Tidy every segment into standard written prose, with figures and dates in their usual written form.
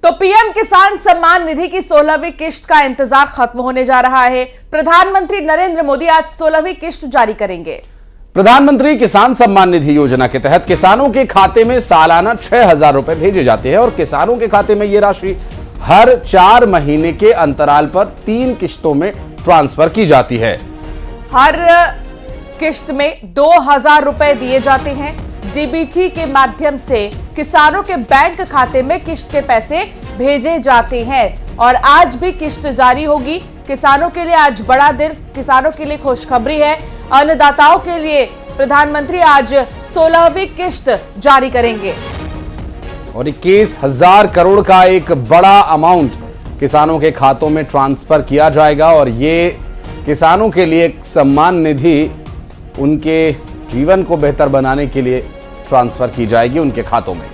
तो पीएम किसान सम्मान निधि की 16वीं किश्त का इंतजार खत्म होने जा रहा है। प्रधानमंत्री नरेंद्र मोदी आज 16वीं किश्त जारी करेंगे। प्रधानमंत्री किसान सम्मान निधि योजना के तहत किसानों के खाते में सालाना 6,000 रुपए भेजे जाते हैं और किसानों के खाते में यह राशि हर 4 महीने के अंतराल पर 3 किश्तों में ट्रांसफर की जाती है। हर किश्त में 2,000 रुपए दिए जाते हैं। डीबीटी के माध्यम से किसानों के बैंक खाते में किश्त के पैसे भेजे जाते हैं और आज भी किश्त जारी होगी। किसानों के लिए आज बड़ा दिन, किसानों के लिए खुशखबरी है। अन्नदाताओं के लिए प्रधानमंत्री आज 16वीं किश्त जारी करेंगे और 21,000 करोड़ का एक बड़ा अमाउंट किसानों के खातों में ट्रांसफर किया जाएगा और ये किसानों के लिए एक सम्मान निधि उनके जीवन को बेहतर बनाने के लिए ट्रांसफर की जाएगी उनके खातों में।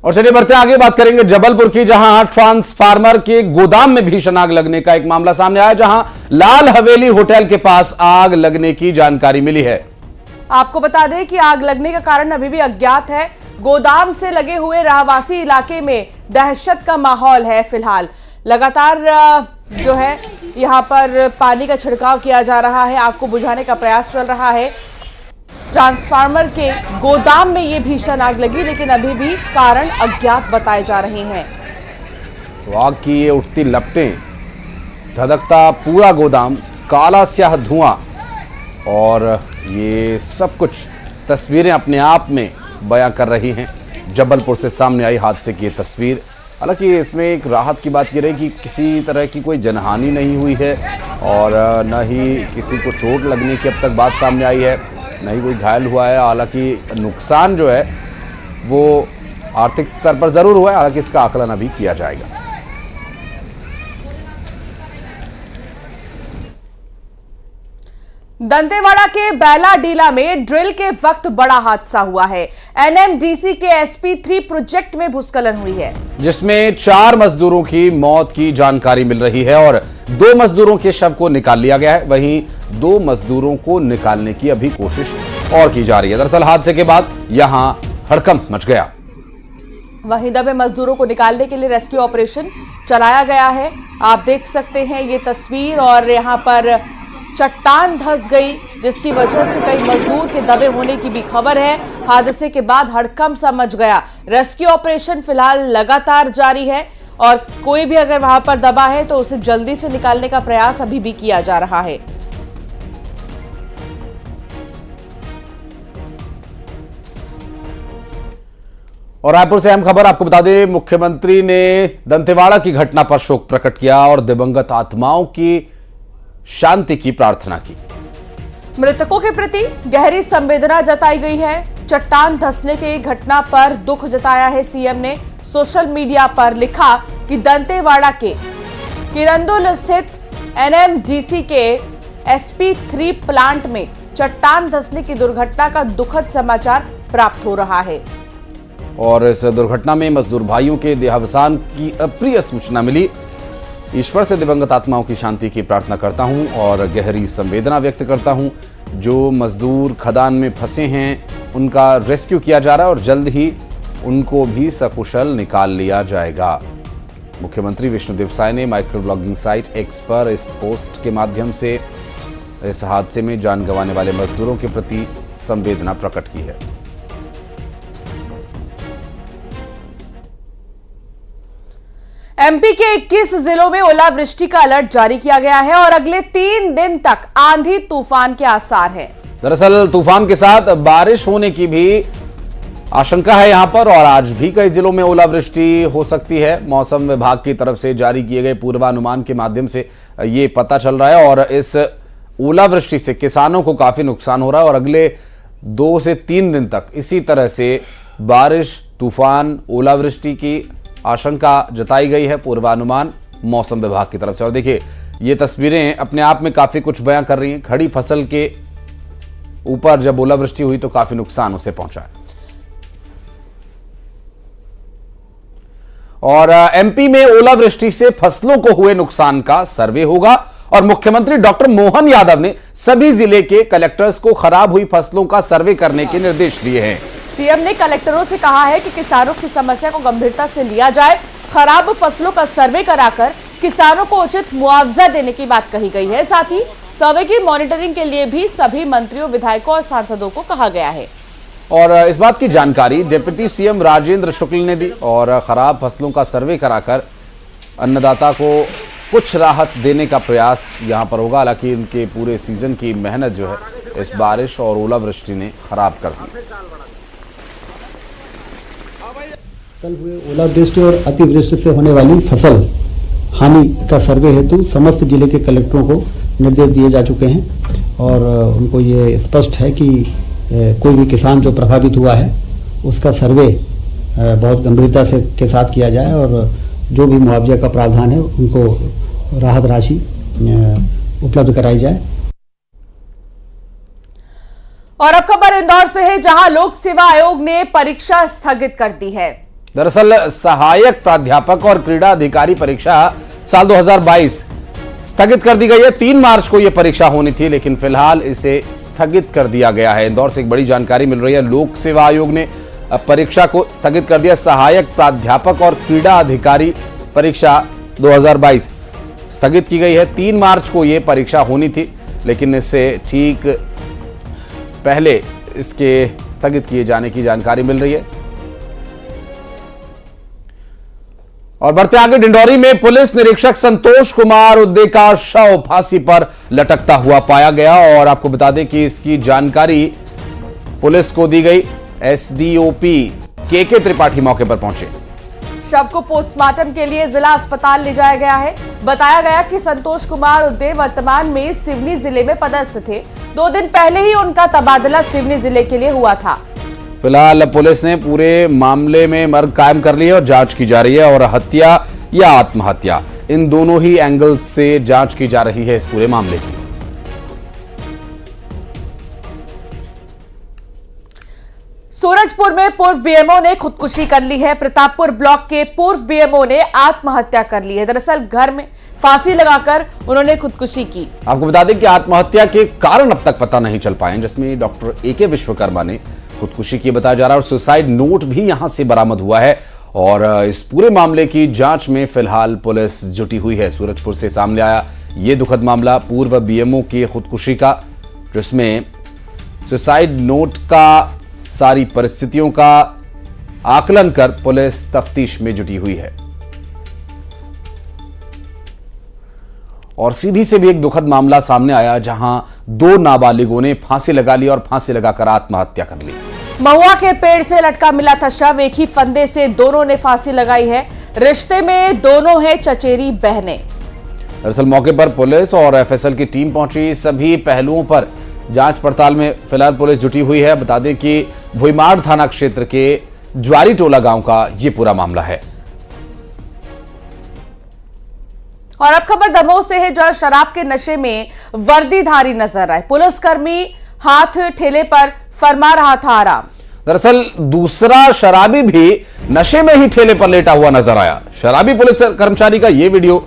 और चलिए बढ़ते आगे, बात करेंगे जबलपुर की, जहां ट्रांसफार्मर के गोदाम में भीषण आग लगने का एक मामला सामने आया, जहां लाल हवेली होटल के पास आग लगने की जानकारी मिली है। आपको बता दें कि आग लगने का कारण अभी भी अज्ञात है। गोदाम से लगे हुए रहवासी इलाके में दहशत का माहौल है। फिलहाल लगातार जो है यहां पर पानी का छिड़काव किया जा रहा है, आग को बुझाने का प्रयास चल रहा है। ट्रांसफार्मर के गोदाम में ये भीषण आग लगी, लेकिन अभी भी कारण अज्ञात बताए जा रहे हैं। तो आग की ये उठती लपटें, धधकता पूरा गोदाम, काला स्याह धुआं और ये सब कुछ तस्वीरें अपने आप में बयां कर रही हैं। जबलपुर से सामने आई हादसे की ये तस्वीर। हालांकि इसमें एक राहत की बात ये रही कि किसी तरह की कोई जनहानि नहीं हुई है और न ही किसी को चोट लगने की अब तक बात सामने आई है, न ही कोई घायल हुआ है। हालांकि नुकसान जो है वो आर्थिक स्तर पर जरूर हुआ है, हालांकि इसका आकलन अभी किया जाएगा। दंतेवाड़ा के बैलाडीला में ड्रिल के वक्त बड़ा हादसा हुआ है। एनएमडीसी के SP3 प्रोजेक्ट में भूस्खलन हुई है, जिसमें 4 मजदूरों की मौत की जानकारी मिल रही है और 2 मजदूरों के शव को निकाल लिया गया है। वहीं 2 मजदूरों को निकालने की अभी कोशिश और की जा रही है। दरअसल हादसे के बाद यहां हड़कंप मच गया। वहीं दबे मजदूरों को निकालने के लिए रेस्क्यू ऑपरेशन चलाया गया है। आप देख सकते हैं ये तस्वीर, और यहां पर चट्टान धंस गई, जिसकी वजह से कई मजदूर के दबे होने की भी खबर है। हादसे के बाद हड़कंप सा मच गया। रेस्क्यू ऑपरेशन फिलहाल लगातार जारी है और कोई भी अगर वहां पर दबा है तो उसे जल्दी से निकालने का प्रयास अभी भी किया जा रहा है। और रायपुर से अहम खबर आपको बता दें, मुख्यमंत्री ने दंतेवाड़ा की घटना पर शोक प्रकट किया और दिवंगत आत्माओं की शांति की प्रार्थना की। मृतकों के प्रति गहरी संवेदना जताई गई है। चट्टान धंसने की घटना पर दुख जताया है सीएम ने। सोशल मीडिया पर लिखा कि दंतेवाड़ा के किरंदुल स्थित एनएमडीसी के SP3 प्लांट में चट्टान धंसने की दुर्घटना का दुखद समाचार प्राप्त हो रहा है। और इस दुर्घटना में मजदूर भाइयों के देहावसान की अप्रिय सूचना मिली। ईश्वर से दिवंगत आत्माओं की शांति की प्रार्थना करता हूं और गहरी संवेदना व्यक्त करता हूं। जो मजदूर खदान में फंसे हैं उनका रेस्क्यू किया जा रहा है और जल्द ही उनको भी सकुशल निकाल लिया जाएगा। मुख्यमंत्री विष्णुदेव साय ने माइक्रो ब्लॉगिंग साइट X पर इस पोस्ट के माध्यम से इस हादसे में जान गंवाने वाले मजदूरों के प्रति संवेदना प्रकट की है। एमपी के 21 जिलों में ओलावृष्टि का अलर्ट जारी किया गया है और अगले 3 दिन तक आंधी तूफान के आसार हैं। दरअसल तूफान के साथ बारिश होने की भी आशंका है यहां पर और आज भी कई जिलों में ओलावृष्टि हो सकती है। मौसम विभाग की तरफ से जारी किए गए पूर्वानुमान के माध्यम से ये पता चल रहा है और इस ओलावृष्टि से किसानों को काफी नुकसान हो रहा है और अगले 2 से 3 दिन तक इसी तरह से बारिश, तूफान, ओलावृष्टि की आशंका जताई गई है पूर्वानुमान मौसम विभाग की तरफ से। और देखिए ये तस्वीरें अपने आप में काफी कुछ बयां कर रही हैं। खड़ी फसल के ऊपर जब ओलावृष्टि हुई तो काफी नुकसान उसे पहुंचा है। और एमपी में ओलावृष्टि से फसलों को हुए नुकसान का सर्वे होगा और मुख्यमंत्री डॉक्टर मोहन यादव ने सभी जिले के कलेक्टर्स को खराब हुई फसलों का सर्वे करने के निर्देश दिए हैं। सीएम ने कलेक्टरों से कहा है कि किसानों की समस्या को गंभीरता से लिया जाए। खराब फसलों का सर्वे कराकर किसानों को उचित मुआवजा देने की बात कही गई है। साथ ही सर्वे की मॉनिटरिंग के लिए भी सभी मंत्रियों, विधायकों और सांसदों को कहा गया है। और इस बात की जानकारी डिप्टी सीएम राजेंद्र शुक्ल ने दी और खराब फसलों का सर्वे कराकर अन्नदाता को कुछ राहत देने का प्रयास यहां पर होगा। हालांकि इनके पूरे सीजन की मेहनत जो है इस बारिश और ओलावृष्टि ने खराब कर दी। कल हुए ओलावृष्टि और अतिवृष्टि से होने वाली फसल हानि का सर्वे हेतु समस्त जिले के कलेक्टरों को निर्देश दिए जा चुके हैं और उनको ये स्पष्ट है कि कोई भी किसान जो प्रभावित हुआ है उसका सर्वे बहुत गंभीरता से के साथ किया जाए और जो भी मुआवजे का प्रावधान है उनको राहत राशि उपलब्ध कराई जाए। और अब खबर इंदौर से है, जहां लोक सेवा आयोग ने परीक्षा स्थगित कर दी है। दरअसल सहायक प्राध्यापक और क्रीड़ा अधिकारी परीक्षा साल 2022 स्थगित कर दी गई है। 3 मार्च को यह परीक्षा होनी थी, लेकिन फिलहाल इसे स्थगित कर दिया गया है। इंदौर से एक बड़ी जानकारी मिल रही है। लोक सेवा आयोग ने परीक्षा को स्थगित कर दिया। सहायक प्राध्यापक और क्रीड़ा अधिकारी परीक्षा 2022 स्थगित की गई है। 3 मार्च को यह परीक्षा होनी थी, लेकिन इससे ठीक पहले इसके स्थगित किए जाने की जानकारी मिल रही है। और बढ़ते आगे, डिंडौरी में पुलिस निरीक्षक संतोष कुमार उद्दे का शव फांसी पर लटकता हुआ पाया गया और आपको बता दें कि इसकी जानकारी पुलिस को दी गई। एसडीओपी के त्रिपाठी मौके पर पहुंचे। शव को पोस्टमार्टम के लिए जिला अस्पताल ले जाया गया है। बताया गया कि संतोष कुमार उद्दे वर्तमान में सिवनी जिले में पदस्थ थे। 2 दिन पहले ही उनका तबादला सिवनी जिले के लिए हुआ था। फिलहाल पुलिस ने पूरे मामले में मर्ग कायम कर ली है और जांच की जा रही है और हत्या या आत्महत्या, इन दोनों ही एंगल से जांच की जा रही है इस पूरे मामले की। सूरजपुर में पूर्व बीएमओ ने खुदकुशी कर ली है। प्रतापपुर ब्लॉक के पूर्व बीएमओ ने आत्महत्या कर ली है। दरअसल घर में फांसी लगाकर उन्होंने खुदकुशी की। आपको बता दें कि आत्महत्या के कारण अब तक पता नहीं चल पाए, जिसमें डॉक्टर AK विश्वकर्मा ने खुदकुशी की बताया जा रहा है और सुसाइड नोट भी यहां से बरामद हुआ है। और इस पूरे मामले की जांच में फिलहाल पुलिस जुटी हुई है। सूरजपुर से सामने आया यह दुखद मामला पूर्व बीएमओ की खुदकुशी का, जिसमें सुसाइड नोट का सारी परिस्थितियों का आकलन कर पुलिस तफ्तीश में जुटी हुई है। और सीधी से भी एक दुखद मामला सामने आया, जहां 2 नाबालिगों ने फांसी लगा ली और फांसी लगाकर आत्महत्या कर ली। महुआ के पेड़ से लटका मिला था शव। एक ही फंदे से दोनों ने फांसी लगाई है। रिश्ते में दोनों है चचेरी बहनें। दरअसल मौके पर पुलिस और FSL की टीम पहुंची। सभी पहलुओं पर जांच पड़ताल में फिलहाल पुलिस जुटी हुई है। बता दें कि भुईमाड़ थाना क्षेत्र के ज्वारी टोला गांव का यह पूरा मामला है। और अब खबर दमोह से है, जहां शराब के नशे में वर्दीधारी नजर आए। पुलिसकर्मी हाथ ठेले पर फरमा रहा था आराम। दरअसल दूसरा शराबी भी नशे में ही ठेले पर लेटा हुआ नजर आया। शराबी पुलिस कर्मचारी का यह वीडियो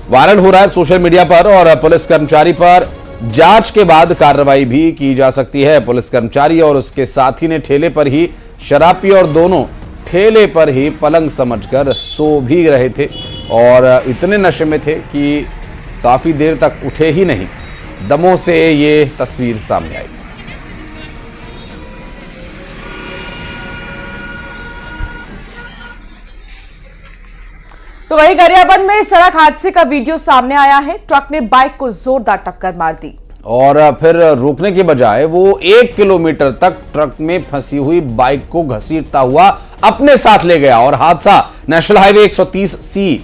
वायरल हो रहा है सोशल मीडिया पर और पुलिस कर्मचारी पर जांच के बाद कार्रवाई भी की जा सकती है। पुलिस कर्मचारी और उसके साथी ने ठेले पर ही शराब पी और दोनों ठेले पर ही पलंग समझकर सो भी रहे थे और इतने नशे में थे कि काफी देर तक उठे ही नहीं। दमोह से ये तस्वीर सामने आई। तो वहीं गरियाबंद में सड़क हादसे का वीडियो सामने आया है। ट्रक ने बाइक को जोरदार टक्कर मार दी और फिर रोकने के बजाय वो 1 किलोमीटर तक ट्रक में फंसी हुई बाइक को घसीटता हुआ अपने साथ ले गया। और हादसा नेशनल हाईवे 130C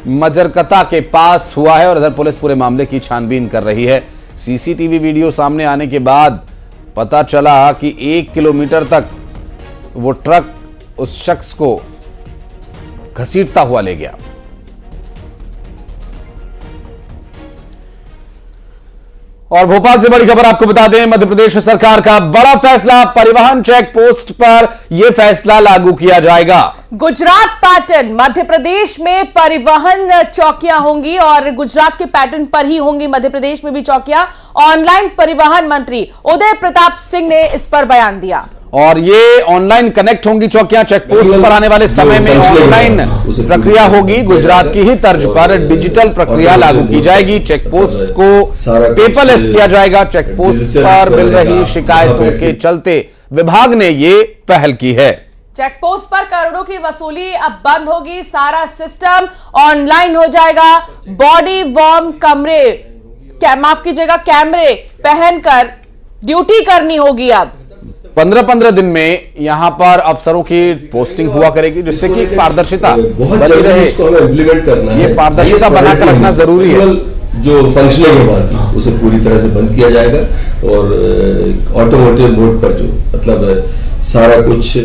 मजरकता के पास हुआ है और इधर पुलिस पूरे मामले की छानबीन कर रही है। CCTV वीडियो सामने आने के बाद पता चला कि 1 किलोमीटर तक वो ट्रक उस शख्स को घसीटता हुआ ले गया। और भोपाल से बड़ी खबर आपको बता दें, मध्य प्रदेश सरकार का बड़ा फैसला, परिवहन चेक पोस्ट पर यह फैसला लागू किया जाएगा। गुजरात पैटर्न, मध्य प्रदेश में परिवहन चौकियां होंगी और गुजरात के पैटर्न पर ही होंगी मध्य प्रदेश में भी चौकियां। ऑनलाइन परिवहन मंत्री उदय प्रताप सिंह ने इस पर बयान दिया। और ये ऑनलाइन कनेक्ट होंगी चौकियां। चेक पोस्ट पर आने वाले समय में ऑनलाइन प्रक्रिया होगी। गुजरात की ही तर्ज पर डिजिटल प्रक्रिया लागू की जाएगी। चेक पोस्ट को पेपरलेस किया जाएगा। चेक पोस्ट पर मिल रही शिकायतों के चलते विभाग ने ये पहल की है। चेक पोस्ट पर करोड़ों की वसूली अब बंद होगी। सारा सिस्टम ऑनलाइन हो जाएगा। बॉडी वार्म माफ कीजिएगा, कैमरे पहनकर ड्यूटी करनी होगी। अब 15-15 दिन में यहां पर अफसरों की पोस्टिंग हुआ करेगी, जिससे कि पारदर्शिता बनी रहे। इम्प्लीमेंट करना है, ये पारदर्शिता बनाकर रखना जरूरी है। जो फंक्शनिंग है वहां की उसे पूरी तरह से बंद किया जाएगा और ऑटोमोटिव मोड पर जो मतलब सारा कुछ।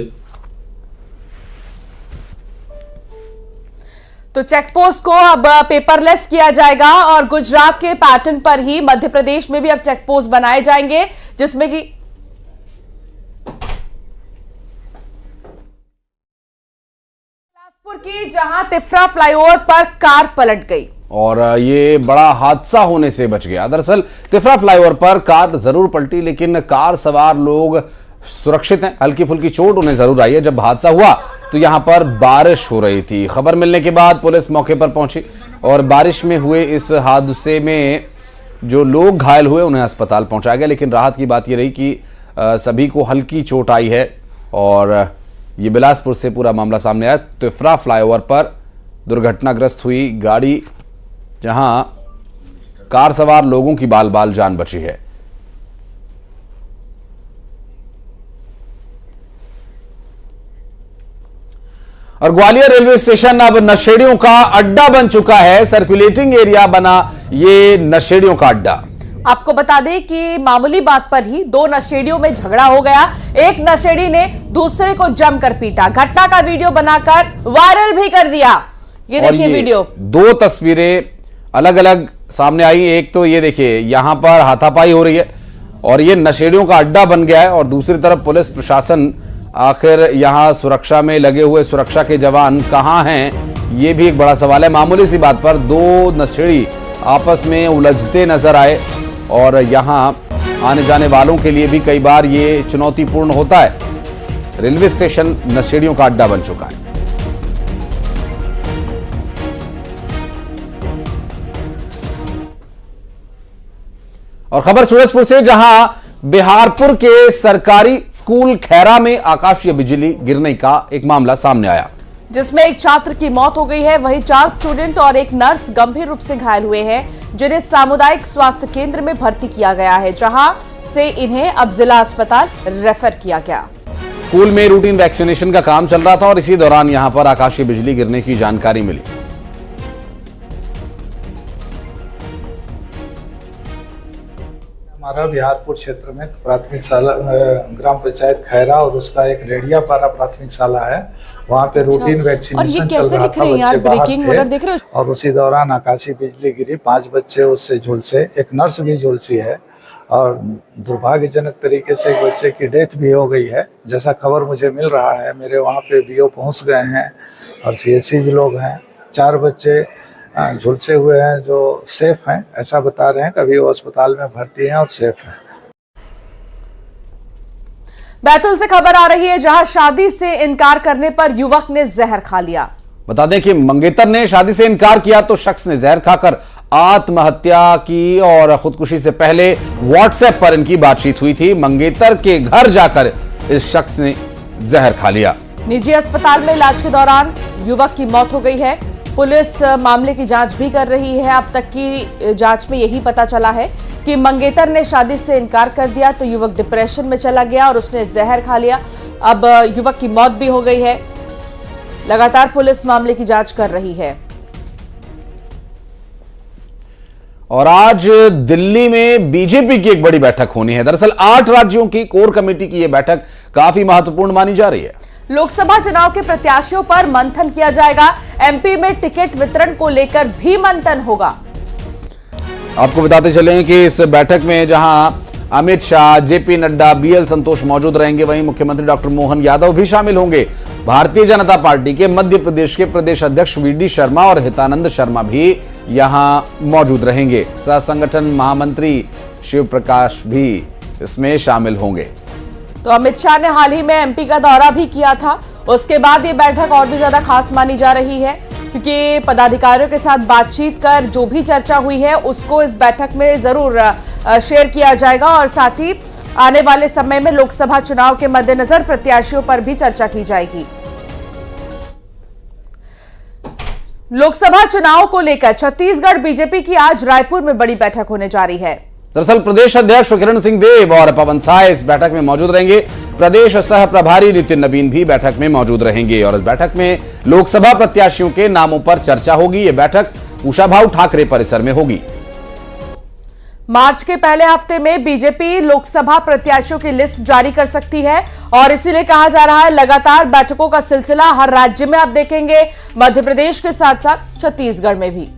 तो चेक पोस्ट को अब पेपरलेस किया जाएगा और गुजरात के पैटर्न पर ही मध्य प्रदेश में भी अब चेक पोस्ट बनाए जाएंगे, जिसमें कि बिलासपुर की जहां तिफरा फ्लाईओवर पर कार पलट गई और ये बड़ा हादसा होने से बच गया। दरअसल तिफरा फ्लाईओवर पर कार जरूर पलटी, लेकिन कार सवार लोग सुरक्षित हैं। हल्की फुल्की चोट उन्हें जरूर आई है। जब हादसा हुआ तो यहां पर बारिश हो रही थी। खबर मिलने के बाद पुलिस मौके पर पहुंची और बारिश में हुए इस हादसे में जो लोग घायल हुए उन्हें अस्पताल पहुंचाया गया। लेकिन राहत की बात यह रही कि सभी को हल्की चोट आई है और ये बिलासपुर से पूरा मामला सामने आया। तिफरा फ्लाईओवर पर दुर्घटनाग्रस्त हुई गाड़ी, जहां कार सवार लोगों की बाल बाल जान बची है। और ग्वालियर रेलवे स्टेशन अब नशेड़ियों का अड्डा बन चुका है। सर्कुलेटिंग एरिया बना ये नशेड़ियों का अड्डा। आपको बता दें कि मामूली बात पर ही दो नशेड़ियों में झगड़ा हो गया। एक नशेड़ी ने दूसरे को जमकर पीटा। घटना का वीडियो बनाकर वायरल भी कर दिया। ये देखिए वीडियो। दो तस्वीरें अलग अलग सामने आई। एक तो ये देखिए, यहां पर हाथापाई हो रही है और ये नशेड़ियों का अड्डा बन गया है। और दूसरी तरफ पुलिस प्रशासन, आखिर यहां सुरक्षा में लगे हुए सुरक्षा के जवान कहां हैं, ये भी एक बड़ा सवाल है। मामूली सी बात पर दो नशेड़ी आपस में उलझते नजर आए और यहां आने जाने वालों के लिए भी कई बार ये चुनौतीपूर्ण होता है। रेलवे स्टेशन नशेड़ियों का अड्डा बन चुका है। और खबर सूरजपुर से, जहां बिहारपुर के सरकारी स्कूल खैरा में आकाशीय बिजली गिरने का एक मामला सामने आया, जिसमें एक छात्र की मौत हो गई है। वहीं 4 स्टूडेंट और एक नर्स गंभीर रूप से घायल हुए हैं, जिन्हें सामुदायिक स्वास्थ्य केंद्र में भर्ती किया गया है, जहां से इन्हें अब जिला अस्पताल रेफर किया गया। स्कूल में रूटीन वैक्सीनेशन का काम चल रहा था और इसी दौरान यहां पर आकाशीय बिजली गिरने की जानकारी मिली। हमारा बिहारपुर क्षेत्र में प्राथमिक शाला ग्राम पंचायत खैरा और उसका एक रेडियापारा प्राथमिक शाला है। वहाँ पे रूटीन वैक्सीनेशन चल रहा था, बच्चे बाहर थे और उसी दौरान आकाशीय बिजली गिरी। 5 बच्चे उससे झुलसे, एक नर्स भी झुलसी है और दुर्भाग्यजनक तरीके से एक बच्चे की डेथ भी हो गई है, जैसा खबर मुझे मिल रहा है। मेरे वहाँ पे बीओ पहुँच गए हैं और सीएससी लोग हैं। 4 बच्चे झुलसे हुए हैं जो सेफ हैं, ऐसा बता रहे हैं। कभी वो अस्पताल में भर्ती हैं और सेफ हैं। बैतूल से खबर आ रही है, जहां शादी से इनकार करने पर युवक ने जहर खा लिया। बता दें कि मंगेतर ने शादी से इनकार किया तो शख्स ने जहर खाकर आत्महत्या की और खुदकुशी से पहले व्हाट्सएप पर इनकी बातचीत हुई थी। मंगेतर के घर जाकर इस शख्स ने जहर खा लिया। निजी अस्पताल में इलाज के दौरान युवक की मौत हो गई है। पुलिस मामले की जांच भी कर रही है। अब तक की जांच में यही पता चला है कि मंगेतर ने शादी से इनकार कर दिया तो युवक डिप्रेशन में चला गया और उसने जहर खा लिया। अब युवक की मौत भी हो गई है। लगातार पुलिस मामले की जांच कर रही है। और आज दिल्ली में बीजेपी की एक बड़ी बैठक होनी है। दरअसल 8 राज्यों की कोर कमेटी की यह बैठक काफी महत्वपूर्ण मानी जा रही है। लोकसभा चुनाव के प्रत्याशियों पर मंथन किया जाएगा। एमपी में टिकट वितरण को लेकर भी मंथन होगा। आपको बताते चलें कि इस बैठक में जहां अमित शाह, जेपी नड्डा, बीएल संतोष मौजूद रहेंगे, वहीं मुख्यमंत्री डॉक्टर मोहन यादव भी शामिल होंगे। भारतीय जनता पार्टी के मध्य प्रदेश के प्रदेश अध्यक्ष वीडी शर्मा और हितानंद शर्मा भी यहां मौजूद रहेंगे। सह संगठन महामंत्री शिव प्रकाश भी इसमें शामिल होंगे। तो अमित शाह ने हाल ही में एमपी का दौरा भी किया था। उसके बाद ये बैठक और भी ज्यादा खास मानी जा रही है, क्योंकि पदाधिकारियों के साथ बातचीत कर जो भी चर्चा हुई है उसको इस बैठक में जरूर शेयर किया जाएगा और साथ ही आने वाले समय में लोकसभा चुनाव के मद्देनजर प्रत्याशियों पर भी चर्चा की जाएगी। लोकसभा चुनाव को लेकर छत्तीसगढ़ बीजेपी की आज रायपुर में बड़ी बैठक होने जा रही है। दरअसल प्रदेश अध्यक्ष किरण सिंह देव और पवन साय इस बैठक में मौजूद रहेंगे। प्रदेश सह प्रभारी नितिन नवीन भी बैठक में मौजूद रहेंगे और इस बैठक में लोकसभा प्रत्याशियों के नामों पर चर्चा होगी। यह बैठक कुशाभाऊ ठाकरे परिसर में होगी। मार्च के पहले हफ्ते में बीजेपी लोकसभा प्रत्याशियों की लिस्ट जारी कर सकती है और इसीलिए कहा जा रहा है लगातार बैठकों का सिलसिला हर राज्य में आप देखेंगे, मध्य प्रदेश के साथ साथ छत्तीसगढ़ में भी।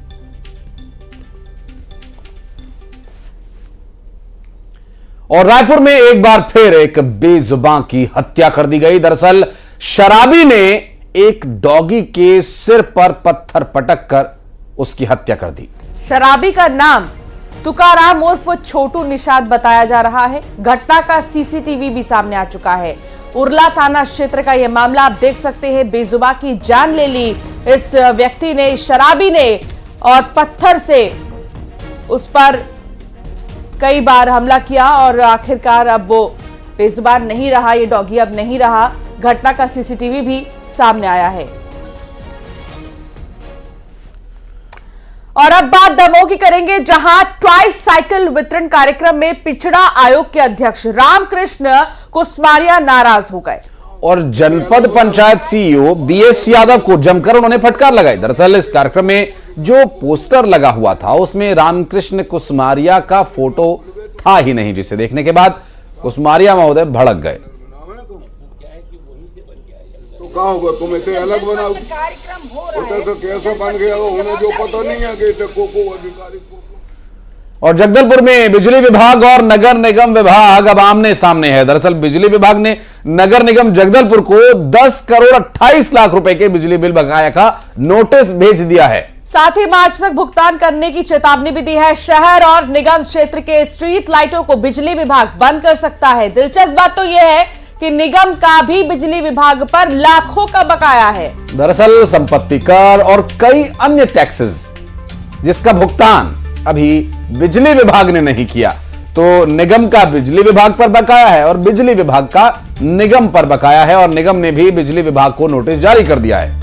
और रायपुर में एक बार फिर एक बेजुबान की हत्या कर दी गई। दरअसल शराबी ने एक डॉगी के सिर पर पत्थर पटक कर उसकी हत्या कर दी। शराबी का नाम तुकाराम उर्फ छोटू निषाद बताया जा रहा है। घटना का सीसीटीवी भी सामने आ चुका है। उरला थाना क्षेत्र का यह मामला आप देख सकते हैं। बेजुबान की जान ले ली इस व्यक्ति ने, शराबी ने, और पत्थर से उस पर कई बार हमला किया और आखिरकार अब वो बेजुबान नहीं रहा, ये डॉगी अब नहीं रहा। घटना का सीसीटीवी भी सामने आया है। और अब बात दमोह की करेंगे, जहां ट्वाइस साइकिल वितरण कार्यक्रम में पिछड़ा आयोग के अध्यक्ष रामकृष्ण कुसमारिया नाराज हो गए और जनपद पंचायत सीईओ बीएस यादव को जमकर उन्होंने फटकार लगाई। दरअसल इस कार्यक्रम में जो पोस्टर लगा हुआ था उसमें रामकृष्ण कुसमारिया का फोटो था ही नहीं, जिसे देखने के बाद कुसमारिया महोदय भड़क गए। तो क्या होगा, तुम इसे अलग बनाओ, तो कैसे बन गया उन्हें जो पता नहीं है कि को अधिकारी। और जगदलपुर में बिजली विभाग और नगर निगम विभाग अब आमने सामने है। दरअसल बिजली विभाग ने नगर निगम जगदलपुर को 10 करोड़ 28 लाख रुपए के बिजली बिल बकाया का नोटिस भेज दिया है। साथ ही मार्च तक भुगतान करने की चेतावनी भी दी है। शहर और निगम क्षेत्र के स्ट्रीट लाइटों को बिजली विभाग बंद कर सकता है। दिलचस्प बात तो यह है कि निगम का भी बिजली विभाग पर लाखों का बकाया है। दरअसल संपत्ति कर और कई अन्य टैक्सेस जिसका भुगतान अभी बिजली विभाग ने नहीं किया, तो निगम का बिजली विभाग पर बकाया है और बिजली विभाग का निगम पर बकाया है और निगम ने भी बिजली विभाग को नोटिस जारी कर दिया है।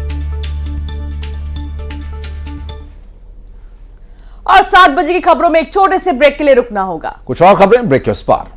और 7 बजे की खबरों में एक छोटे से ब्रेक के लिए रुकना होगा। कुछ और खबरें ब्रेक के उस पार।